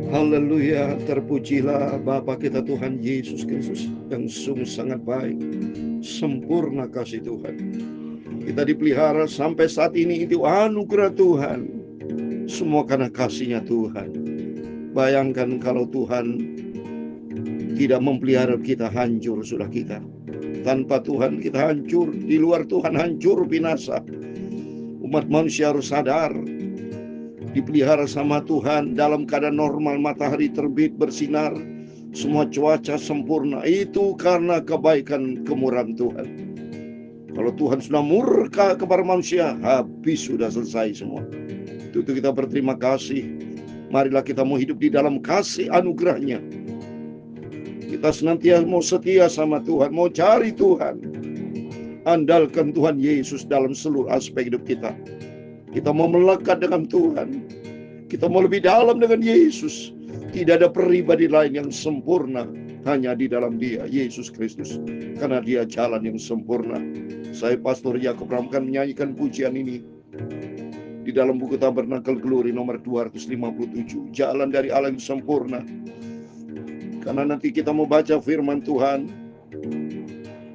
Haleluya, terpujilah Bapa kita Tuhan Yesus Kristus yang sungguh sangat baik, sempurna kasih Tuhan. Kita dipelihara sampai saat ini itu anugerah Tuhan, semua karena kasih-Nya Tuhan. Bayangkan kalau Tuhan tidak memelihara kita, hancur sudah kita. Tanpa Tuhan kita hancur, di luar Tuhan hancur binasa. Umat manusia harus sadar, dipelihara sama Tuhan dalam keadaan normal, matahari terbit bersinar, semua cuaca sempurna, itu karena kebaikan kemurahan Tuhan. Kalau Tuhan sudah murka kepada manusia, habis, sudah selesai semua. Itu kita berterima kasih. Marilah kita mau hidup di dalam kasih anugerah-Nya. Kita senantiasa mau setia sama Tuhan, mau cari Tuhan, andalkan Tuhan Yesus dalam seluruh aspek hidup kita. Kita mau melekat dengan Tuhan, kita mau lebih dalam dengan Yesus. Tidak ada pribadi lain yang sempurna, hanya di dalam Dia, Yesus Kristus, karena Dia jalan yang sempurna. Saya Pastor Yakob akan menyanyikan pujian ini di dalam buku Tabernakel Glory nomor 257, Jalan dari Allah yang sempurna. Karena nanti kita mau baca firman Tuhan.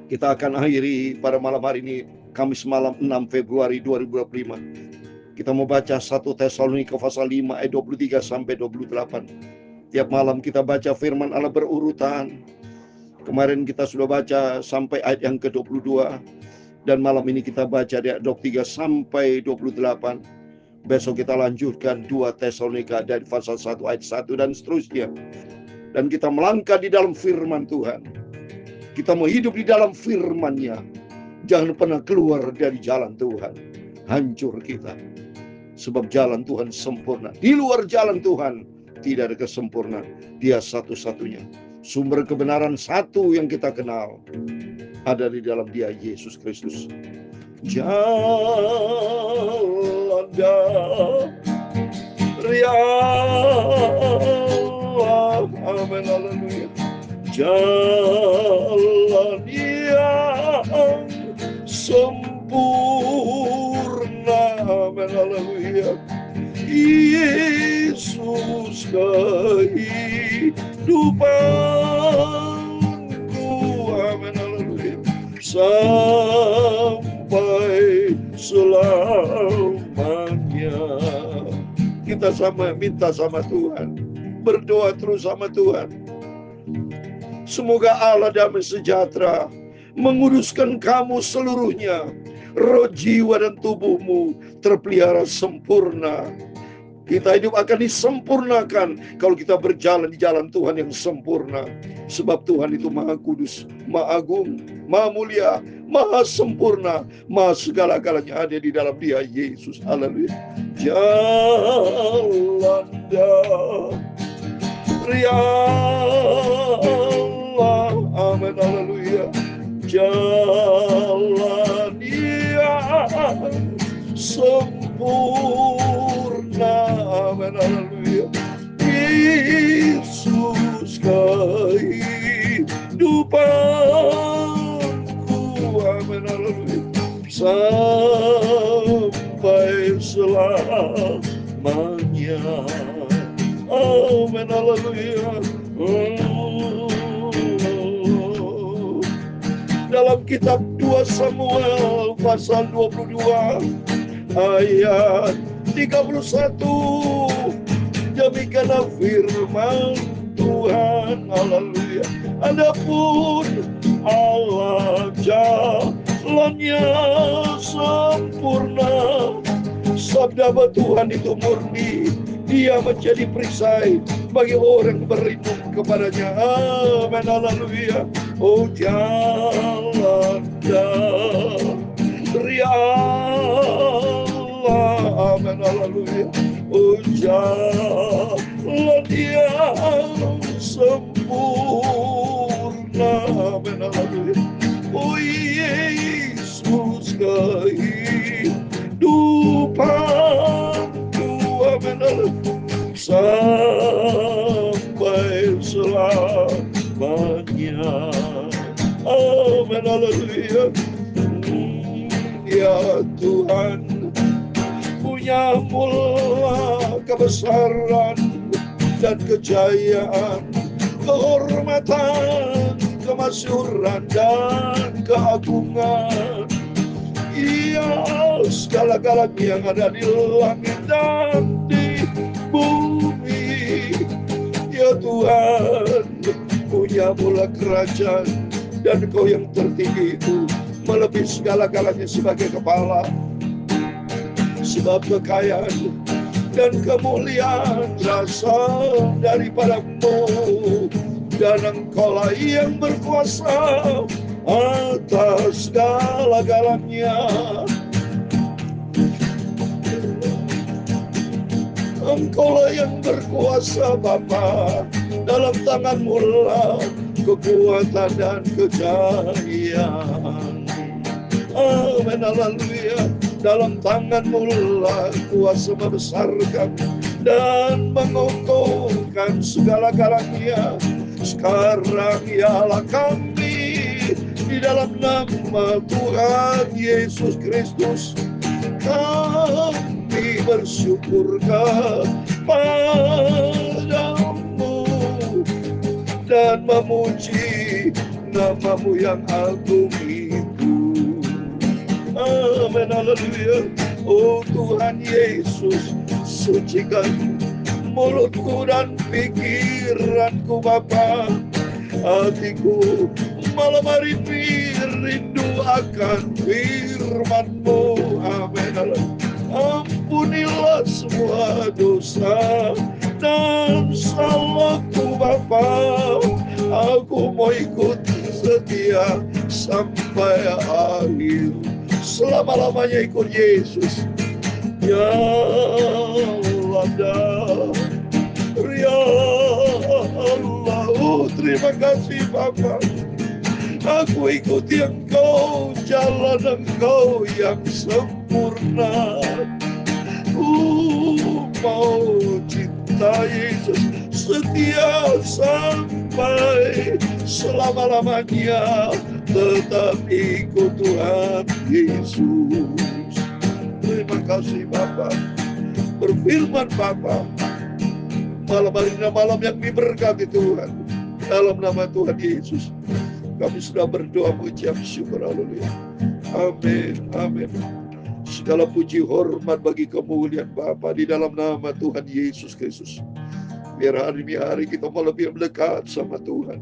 Kita akan akhiri pada malam hari ini, Kamis malam 6 Februari 2025. Kita mau baca 1 Tesalonika pasal 5 ayat 23 sampai 28. Tiap malam kita baca firman Allah berurutan. Kemarin kita sudah baca sampai ayat yang ke-22. Dan malam ini kita baca dari ayat 23 sampai 28. Besok kita lanjutkan 2 Tesalonika dari pasal 1 ayat 1 dan seterusnya. Dan kita melangkah di dalam firman Tuhan. Kita mau hidup di dalam firman-Nya. Jangan pernah keluar dari jalan Tuhan. Hancur kita. Sebab jalan Tuhan sempurna. Di luar jalan Tuhan tidak ada kesempurnaan. Dia satu-satunya. Sumber kebenaran satu yang kita kenal ada di dalam Dia, Yesus Kristus. Jalan dari Allah, amin, haleluya. Jalan yang sempurna, amin, haleluya. Yesus kehidupanku, amin, haleluya. Sampai selamanya. Kita minta sama Tuhan, berdoa terus sama Tuhan. Semoga Allah damai sejahtera menguduskan kamu seluruhnya, roh, jiwa, dan tubuhmu terpelihara sempurna. Kita hidup akan disempurnakan kalau kita berjalan di jalan Tuhan yang sempurna. Sebab Tuhan itu Maha Kudus, Maha Agung, Maha Mulia, Maha Sempurna, Maha segala-galanya ada di dalam Dia, Yesus. Haleluya. Jalan dari Allah, amin, haleluya. Jalan yang sempurna, amin, haleluya. Yesus kehidupanku, amin, haleluya. Sampai selamanya, amin, haleluya. Dalam kitab 2 Samuel pasal 22 ayat 31, demikianlah firman Tuhan, haleluya. Adapun Allah jalannya sempurna, sabda Tuhan itu murni, Dia menjadi perisai bagi orang berlindung kepadanya, amin, haleluya. Oh, jalan dari Allah, amin, haleluya. Oh, jalan yang sempurna, amin, haleluya. Oh, Yesus kehidupanku, amin, haleluya. Sampai selamanya, amin, haleluya. Ya Tuhan, punya mula kebesaran dan kejayaan, kehormatan, kemasyhuran dan keagungan. Ia segala-galanya yang ada di langit dan di bumi. Ya Tuhan, punya mula kerajaan, dan Engkau yang tertinggi itu melebihi segala-galanya sebagai kepala. Sebab kekayaan dan kemuliaan berasal daripada-Mu, dan Engkaulah yang berkuasa atas segala-galanya. Engkaulah yang berkuasa Bapa, dalam tangan-Mu lah kekuatan dan kejayaan. Amin, haleluya. Dalam tangan-Mu lah kuasa membesarkan dan mengokohkan segala-galanya. Sekarang ialah kami di dalam nama Tuhan Yesus Kristus, kami bersyukur kepadamu dan memuji nama-Mu yang agung itu. Amin, haleluya. Oh Tuhan Yesus, sucikan mulutku dan pikiranku Bapa. Hatiku malam hari ini rindu akan firman-Mu. Amin. Ampunilah semua dosa dan salahku Bapa. Aku mau ikut setia sampai akhir, selama-lamanya ikut Yesus. Ya Allah, ya Allah, terima kasih Bapa. Aku ikuti Engkau, jalan Engkau yang sempurna. Mau cinta Yesus setia sampai selama-lamanya, tetap ikut Tuhan Yesus. Terima kasih Bapa. Berfirman Bapa, malam hari ini malam yang diberkati Tuhan. Dalam nama Tuhan Yesus, kami sudah berdoa mengucap syukur. Haleluya. Amin. Amin. Segala puji hormat bagi kemuliaan Bapa di dalam nama Tuhan Yesus Kristus. Biar hari ini hari kita mau lebih mendekat sama Tuhan.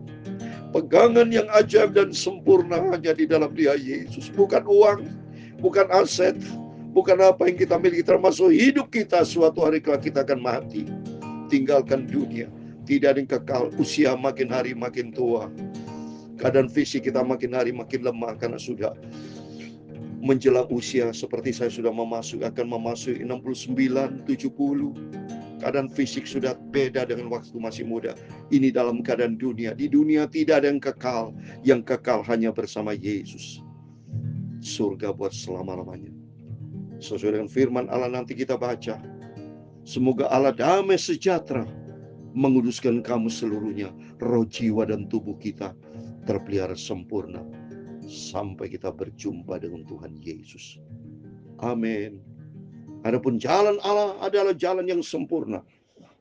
Pegangan yang ajaib dan sempurna hanya di dalam Dia Yesus. Bukan uang, bukan aset, bukan apa yang kita miliki, termasuk hidup kita. Suatu hari kelak kita akan mati, tinggalkan dunia. Tidak ada yang kekal. Usia makin hari makin tua. Keadaan fisik kita makin hari makin lemah karena sudah menjelang usia. Seperti saya sudah akan memasuki 69, 70. Keadaan fisik sudah beda dengan waktu masih muda. Ini dalam keadaan dunia. Di dunia tidak ada yang kekal. Yang kekal hanya bersama Yesus. Surga buat selama-lamanya. Sesuai dengan firman Allah nanti kita baca. Semoga Allah damai sejahtera menguduskan kamu seluruhnya. Roh, jiwa, dan tubuh kita terpelihara sempurna sampai kita berjumpa dengan Tuhan Yesus. Amin. Adapun jalan Allah adalah jalan yang sempurna.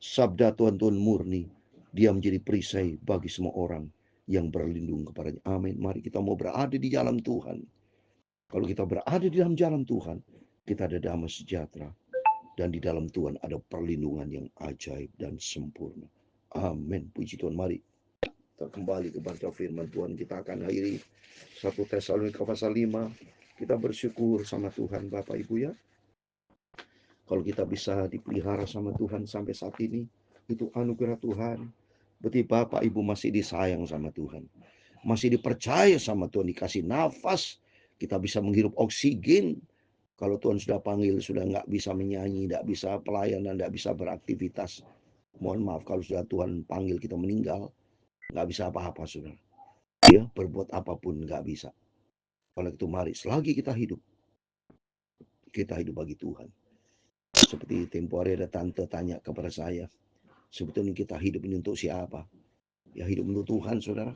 Sabda Tuhan murni. Dia menjadi perisai bagi semua orang yang berlindung kepadanya. Amin. Mari kita mau berada di jalan Tuhan. Kalau kita berada di dalam jalan Tuhan, kita ada damai sejahtera. Dan di dalam Tuhan ada perlindungan yang ajaib dan sempurna. Amin. Puji Tuhan. Mari kita kembali kepada firman Tuhan. Kita akan akhiri 1 Tesalonika pasal 5. Kita bersyukur sama Tuhan Bapak Ibu ya. Kalau kita bisa dipelihara sama Tuhan sampai saat ini, itu anugerah Tuhan. Berarti Bapak Ibu masih disayang sama Tuhan. Masih dipercaya sama Tuhan, dikasih nafas. Kita bisa menghirup oksigen. Kalau Tuhan sudah panggil, sudah nggak bisa menyanyi, nggak bisa pelayanan, nggak bisa beraktivitas. Mohon maaf kalau sudah Tuhan panggil kita meninggal, nggak bisa apa-apa saudara. Ya, berbuat apapun nggak bisa. Oleh itu mari, selagi kita hidup bagi Tuhan. Seperti tempo hari ada tante tanya kepada saya, sebetulnya kita hidup ini untuk siapa? Ya hidup untuk Tuhan saudara.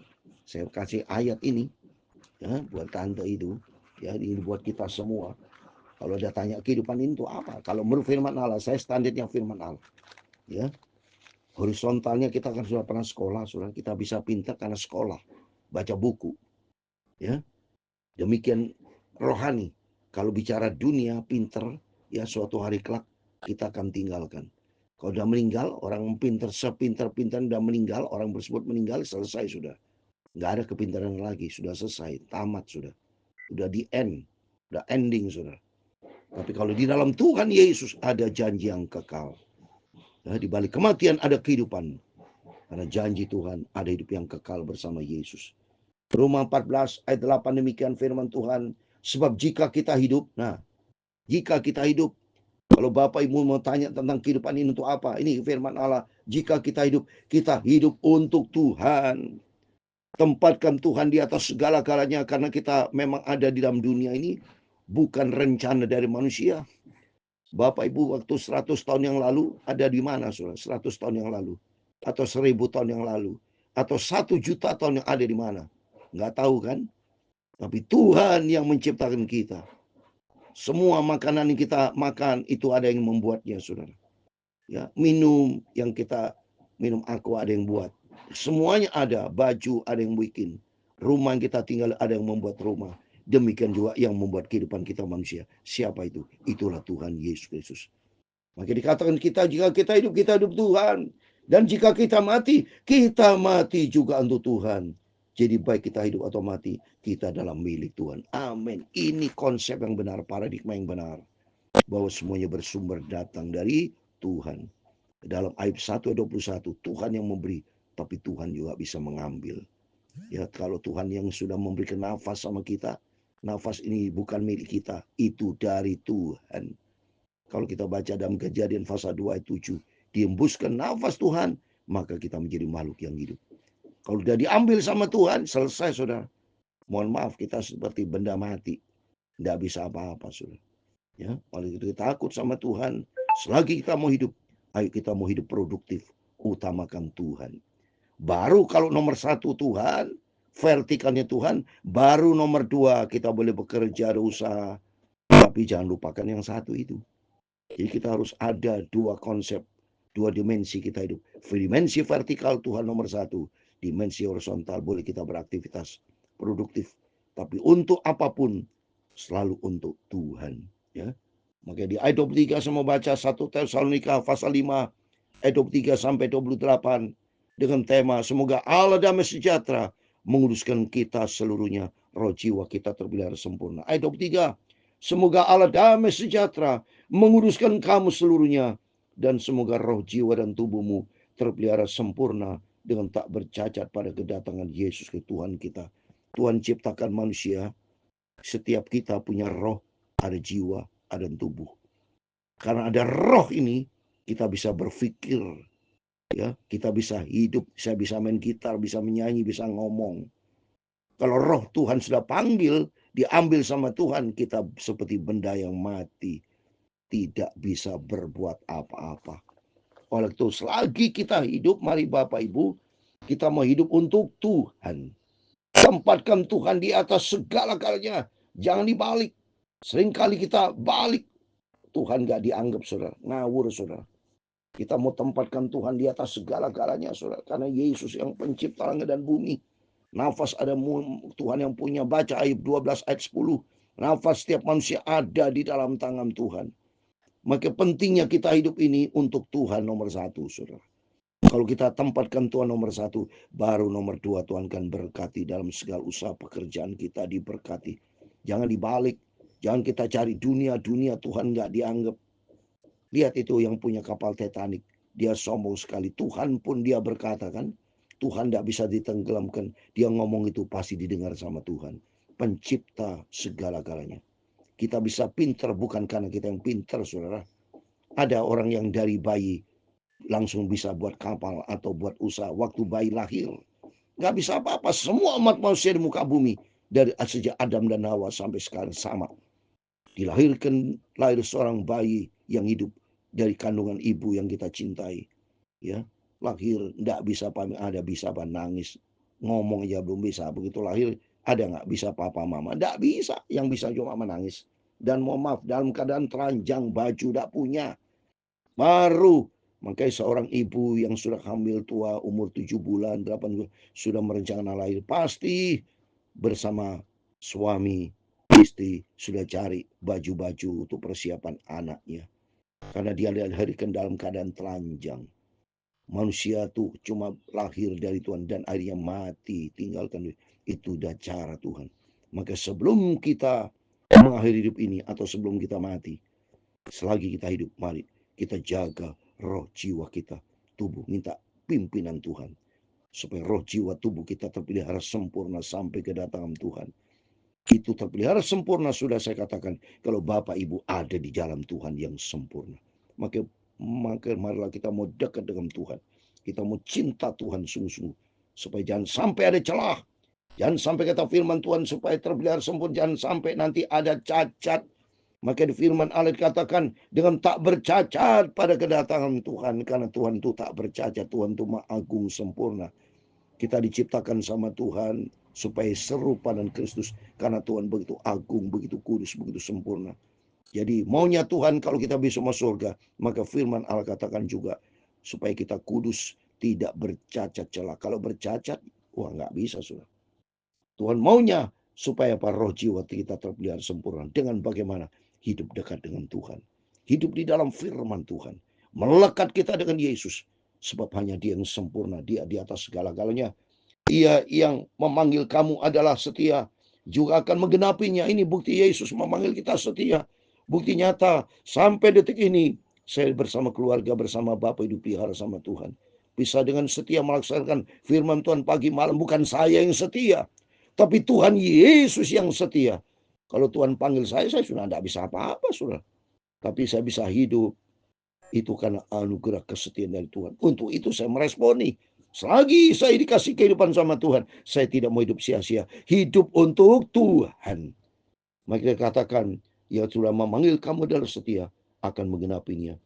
Saya kasih ayat ini ya, buat tante itu. Ya ini buat kita semua. Kalau ada tanya kehidupan ini untuk apa? Kalau menurut firman Allah, saya standarnya firman Allah. Ya. Horizontalnya kita kan sudah pernah sekolah, sudah kita bisa pintar karena sekolah, baca buku. Ya, demikian rohani. Kalau bicara dunia pintar, ya suatu hari kelak kita akan tinggalkan. Kalau udah meninggal, orang pintar sepintar-pintar udah meninggal, orang tersebut meninggal, selesai sudah. Nggak ada kepintaran lagi, sudah selesai, tamat sudah. Udah di end, udah ending sudah. Tapi kalau di dalam Tuhan Yesus ada janji yang kekal. Ya, di balik kematian ada kehidupan. Karena janji Tuhan ada hidup yang kekal bersama Yesus. Roma 14 ayat 8 demikian firman Tuhan. Sebab jika kita hidup, jika kita hidup, kalau Bapak Ibu mau tanya tentang kehidupan ini untuk apa? Ini firman Allah. Jika kita hidup untuk Tuhan. Tempatkan Tuhan di atas segala-galanya karena kita memang ada di dalam dunia ini. Bukan rencana dari manusia. Bapak Ibu waktu 100 tahun yang lalu ada di mana saudara? 100 tahun yang lalu. Atau 1000 tahun yang lalu. Atau 1 juta tahun yang ada di mana? Nggak tahu kan? Tapi Tuhan yang menciptakan kita. Semua makanan yang kita makan itu ada yang membuatnya saudara. Ya, minum yang kita minum aqua ada yang buat. Semuanya ada. Baju ada yang bikin. Rumah yang kita tinggal ada yang membuat rumah. Demikian juga yang membuat kehidupan kita manusia. Siapa itu? Itulah Tuhan Yesus Kristus. Maka dikatakan jika kita hidup Tuhan. Dan jika kita mati juga untuk Tuhan. Jadi baik kita hidup atau mati, kita dalam milik Tuhan. Amin. Ini konsep yang benar, paradigma yang benar. Bahwa semuanya bersumber datang dari Tuhan. Dalam ayat 1:21, Tuhan yang memberi, tapi Tuhan juga bisa mengambil. Ya, kalau Tuhan yang sudah memberikan nafas sama kita, nafas ini bukan milik kita, itu dari Tuhan. Kalau kita baca dalam Kejadian pasal 2 ayat 7, dihembuskan nafas Tuhan, maka kita menjadi makhluk yang hidup. Kalau sudah diambil sama Tuhan, selesai saudara. Mohon maaf, kita seperti benda mati. Tidak bisa apa-apa saudara. Ya, oleh itu kita takut sama Tuhan. Selagi kita mau hidup, ayo kita mau hidup produktif. Utamakan Tuhan. Baru kalau nomor 1 Tuhan, vertikalnya Tuhan. Baru nomor 2 kita boleh bekerja, ada usaha. Tapi jangan lupakan yang satu itu. Jadi kita harus ada 2 konsep, 2 dimensi kita hidup. Dimensi vertikal Tuhan nomor 1. Dimensi horizontal boleh kita beraktivitas produktif. Tapi untuk apapun, selalu untuk Tuhan. Ya. Maka di ayat 23 saya mau baca 1 Tesalonika pasal 5 ayat 23 sampai 28 dengan tema semoga Allah damai sejahtera menguduskan kita seluruhnya, roh jiwa kita terpelihara sempurna. Ayat 23, semoga Allah damai sejahtera menguduskan kamu seluruhnya, dan semoga roh jiwa dan tubuhmu terpelihara sempurna dengan tak bercacat pada kedatangan Yesus ke Tuhan kita. Tuhan ciptakan manusia, setiap kita punya roh, ada jiwa, ada tubuh. Karena ada roh ini, kita bisa berpikir, ya, kita bisa hidup, saya bisa main gitar, bisa menyanyi, bisa ngomong. Kalau roh Tuhan sudah panggil, diambil sama Tuhan, kita seperti benda yang mati, tidak bisa berbuat apa-apa. Oleh itu, selagi kita hidup, mari Bapak Ibu, kita mau hidup untuk Tuhan. Tempatkan Tuhan di atas segala-galanya, jangan dibalik. Seringkali kita balik, Tuhan gak dianggap saudara, ngawur saudara. Kita mau tempatkan Tuhan di atas segala-galanya saudara, karena Yesus yang pencipta langit dan bumi. Nafas ada Tuhan yang punya. Baca ayat 12 ayat 10. Nafas setiap manusia ada di dalam tangan Tuhan. Maka pentingnya kita hidup ini untuk Tuhan nomor 1 saudara. Kalau kita tempatkan Tuhan nomor 1, baru nomor 2 Tuhan akan berkati dalam segala usaha pekerjaan kita diberkati. Jangan dibalik. Jangan kita cari dunia Tuhan gak dianggap. Lihat itu yang punya kapal Titanic. Dia sombong sekali. Tuhan pun dia berkata kan. Tuhan tidak bisa ditenggelamkan. Dia ngomong itu pasti didengar sama Tuhan. Pencipta segala-galanya. Kita bisa pintar bukan karena kita yang pintar saudara. Ada orang yang dari bayi langsung bisa buat kapal atau buat usaha. Waktu bayi lahir. Gak bisa apa-apa. Semua umat manusia di muka bumi. Dari sejak Adam dan Hawa sampai sekarang sama. Lahir seorang bayi yang hidup dari kandungan ibu yang kita cintai. Ya, lahir enggak bisa pamit, ada bisa apa nangis, ngomong aja belum bisa. Begitu lahir ada nggak bisa papa mama? Enggak bisa, yang bisa cuma menangis. Dan mohon maaf dalam keadaan telanjang, baju enggak punya. Baru Makanya seorang ibu yang sudah hamil tua umur 7 bulan, 8 bulan, sudah merencanakan lahir, pasti bersama suami, istri sudah cari baju-baju untuk persiapan anaknya. Karena dia dilahirkan dalam keadaan telanjang. Manusia tuh cuma lahir dari Tuhan dan akhirnya mati, tinggalkan. Itu udah cara Tuhan. Maka sebelum kita mengakhiri hidup ini atau sebelum kita mati, selagi kita hidup, mari kita jaga roh jiwa kita, tubuh, minta pimpinan Tuhan. Supaya roh jiwa tubuh kita terpelihara sempurna sampai kedatangan Tuhan. Itu terpelihara sempurna, sudah saya katakan, kalau Bapak Ibu ada di dalam Tuhan yang sempurna. Maka marilah kita mau dekat dengan Tuhan. Kita mau cinta Tuhan sungguh-sungguh. Supaya jangan sampai ada celah. Jangan sampai kata firman Tuhan supaya terpelihara sempurna. Jangan sampai nanti ada cacat. Maka di firman Allah dikatakan dengan tak bercacat pada kedatangan Tuhan. Karena Tuhan itu tak bercacat. Tuhan itu maha agung sempurna. Kita diciptakan sama Tuhan supaya serupa dengan Kristus. Karena Tuhan begitu agung, begitu kudus, begitu sempurna. Jadi maunya Tuhan kalau kita bisa masuk surga, maka firman Allah katakan juga supaya kita kudus, tidak bercacat celah. Kalau bercacat, wah nggak bisa sudah. Tuhan maunya supaya roh jiwa kita terpelihara sempurna. Dengan bagaimana? Hidup dekat dengan Tuhan. Hidup di dalam firman Tuhan. Melekat kita dengan Yesus. Sebab hanya Dia yang sempurna. Dia di atas segala-galanya. Ia yang memanggil kamu adalah setia. Juga akan menggenapinya. Ini bukti Yesus memanggil kita setia. Bukti nyata sampai detik ini saya bersama keluarga, bersama Bapak hidup pelihara sama Tuhan. Bisa dengan setia melaksanakan firman Tuhan pagi malam. Bukan saya yang setia, tapi Tuhan Yesus yang setia. Kalau Tuhan panggil saya sudah tidak bisa apa-apa sudah. Tapi saya bisa hidup. Itu karena anugerah kesetiaan dari Tuhan. Untuk itu saya meresponi. Selagi saya dikasih kehidupan sama Tuhan, saya tidak mau hidup sia-sia. Hidup untuk Tuhan. Maka dia katakan, Ia sudah memanggil kamu adalah setia, akan menggenapinya.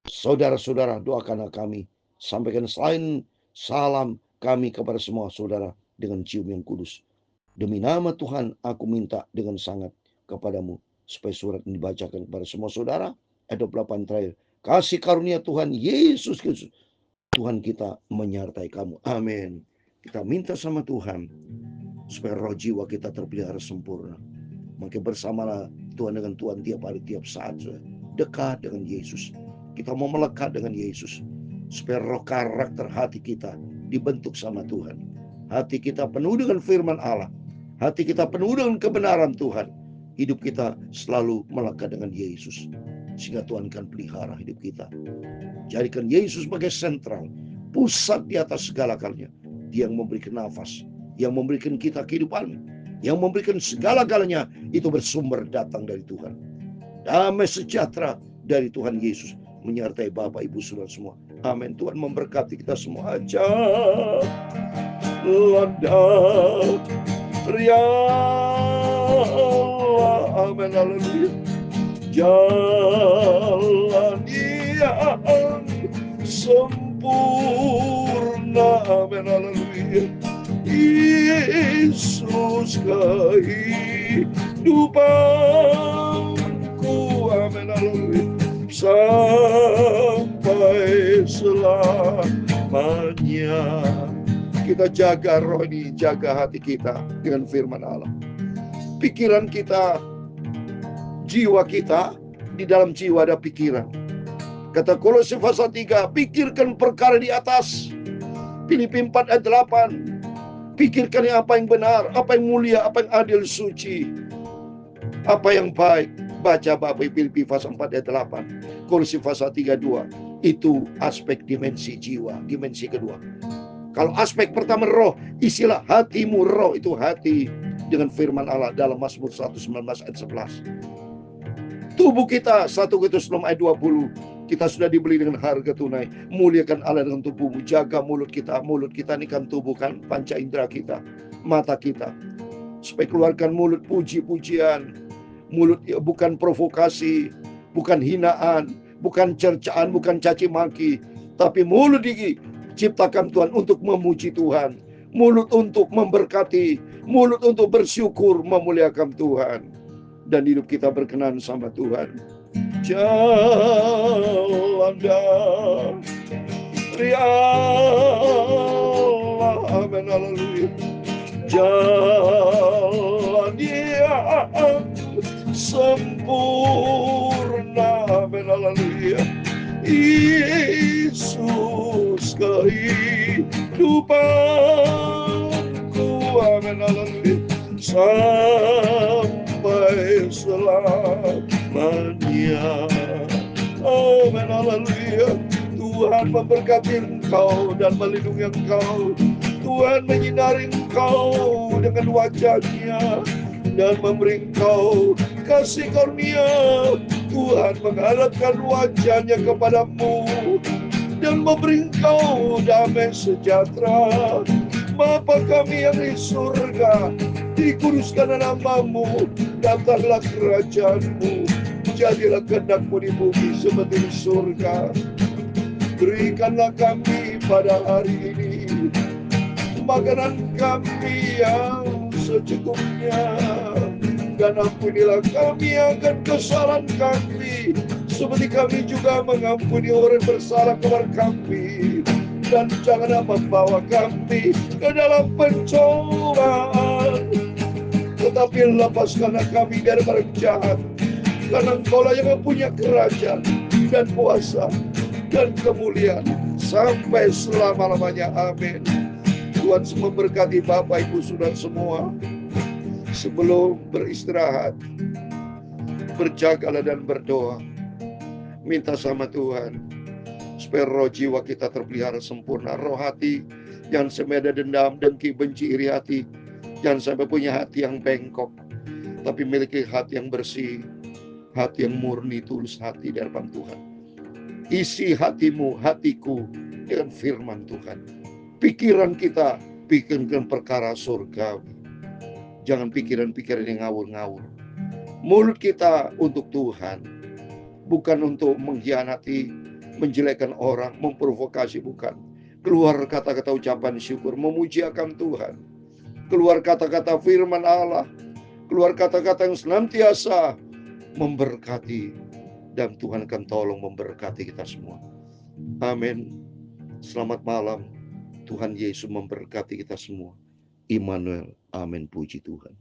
Saudara-saudara, doakanlah kami. Sampaikan selain salam kami kepada semua saudara dengan cium yang kudus. Demi nama Tuhan, aku minta dengan sangat kepadamu, supaya surat ini dibacakan kepada semua saudara. Ayat 28 terakhir. Kasih karunia Tuhan Yesus Kristus, Tuhan kita menyertai kamu. Amin. Kita minta sama Tuhan, supaya roh jiwa kita terpelihara sempurna. Maka bersamalah Tuhan dengan Tuhan tiap hari, tiap saat. Dekat dengan Yesus. Kita mau melekat dengan Yesus. Supaya roh karakter hati kita dibentuk sama Tuhan. Hati kita penuh dengan firman Allah. Hati kita penuh dengan kebenaran Tuhan. Hidup kita selalu melekat dengan Yesus. Sehingga Tuhan akan pelihara hidup kita. Jadikan Yesus sebagai sentral. Pusat di atas segala-galanya. Dia yang memberikan nafas. Yang memberikan kita kehidupan. Yang memberikan segala-galanya itu bersumber datang dari Tuhan. Damai sejahtera dari Tuhan Yesus menyertai Bapak Ibu Saudara semua. Amin. Tuhan memberkati kita semua. Ajak landap ria Allah. Amin. Haleluya. Jalan yang sempurna. Amin. Haleluya. Yesus kehidupanku, amin, haleluya, sampai selamanya. Kita jaga roh ini, jaga hati kita dengan firman Allah. Pikiran kita, jiwa kita, di dalam jiwa ada pikiran. Kata Kolose pasal 3, pikirkan perkara di atas. Filipi 4 ayat 8. Pikirkan apa yang benar, apa yang mulia, apa yang adil, suci, apa yang baik. Baca Bapak Filipi pasal 4 ayat 8. Kolose pasal 3:2. Itu aspek dimensi jiwa, dimensi kedua. Kalau aspek pertama roh, istilah hatimu roh, itu hati dengan firman Allah dalam Mazmur 119 ayat 11. Tubuh kita 1 Korintus 6 ayat 20. Kita sudah dibeli dengan harga tunai. Muliakan Allah dengan tubuhmu. Jaga mulut kita. Mulut kita ini kan tubuh kan. Panca indera kita. Mata kita. Supaya keluarkan mulut puji-pujian. Mulut bukan provokasi. Bukan hinaan. Bukan cercaan. Bukan caci maki. Tapi mulut diciptakan Tuhan untuk memuji Tuhan. Mulut untuk memberkati. Mulut untuk bersyukur, memuliakan Tuhan. Dan hidup kita berkenan sama Tuhan. jalan dari Allah. Amin, haleluya. Jalan yang sempurna. Amin, haleluya. Yesus kehidupanku. Amin, haleluya. Sampai selamanya. Amin, haleluya. Tuhan memberkati engkau dan melindungi engkau. Tuhan menyinari engkau dengan wajah-Nya dan memberi engkau kasih karunia. Tuhan menghadapkan wajah-Nya kepadamu dan memberi engkau damai sejahtera. Bapa kami yang di surga, dikuduskan namamu, datanglah kerajaan-Mu, jadilah kehendak-Mu di bumi seperti di surga. Berikanlah kami pada hari ini makanan kami yang secukupnya, dan ampunilah kami akan kesalahan kami, seperti kami juga mengampuni orang bersalah kepada kami. Dan janganlah membawa kami ke dalam pencobaan, tetapi lepaskanlah kami dari orang jahat. Karena Engkaulah yang mempunyai kerajaan dan kuasa dan kemuliaan sampai selama-lamanya. Amin. Tuhan memberkati Bapak Ibu Saudara semua. Sebelum beristirahat, berjagalah dan berdoa. Minta sama Tuhan supaya roh jiwa kita terpelihara sempurna. Roh hati jangan sampai ada dendam, dengki, benci, iri hati. Jangan sampai punya hati yang bengkok, tapi miliki hati yang bersih, hati yang murni, tulus hati di hadapan Tuhan. Isi hatimu, hatiku dengan firman Tuhan. Pikiran kita, pikirkan perkara surgawi. Jangan pikiran-pikiran yang ngawur-ngawur. Mulut kita untuk Tuhan, bukan untuk mengkhianati, menjelekkan orang, memprovokasi, bukan. Keluar kata-kata ucapan syukur, memuji akan Tuhan. Keluar kata-kata firman Allah, keluar kata-kata yang senantiasa memberkati, dan Tuhan akan tolong memberkati kita semua. Amin. Selamat malam. Tuhan Yesus memberkati kita semua. Immanuel. Amin. Puji Tuhan.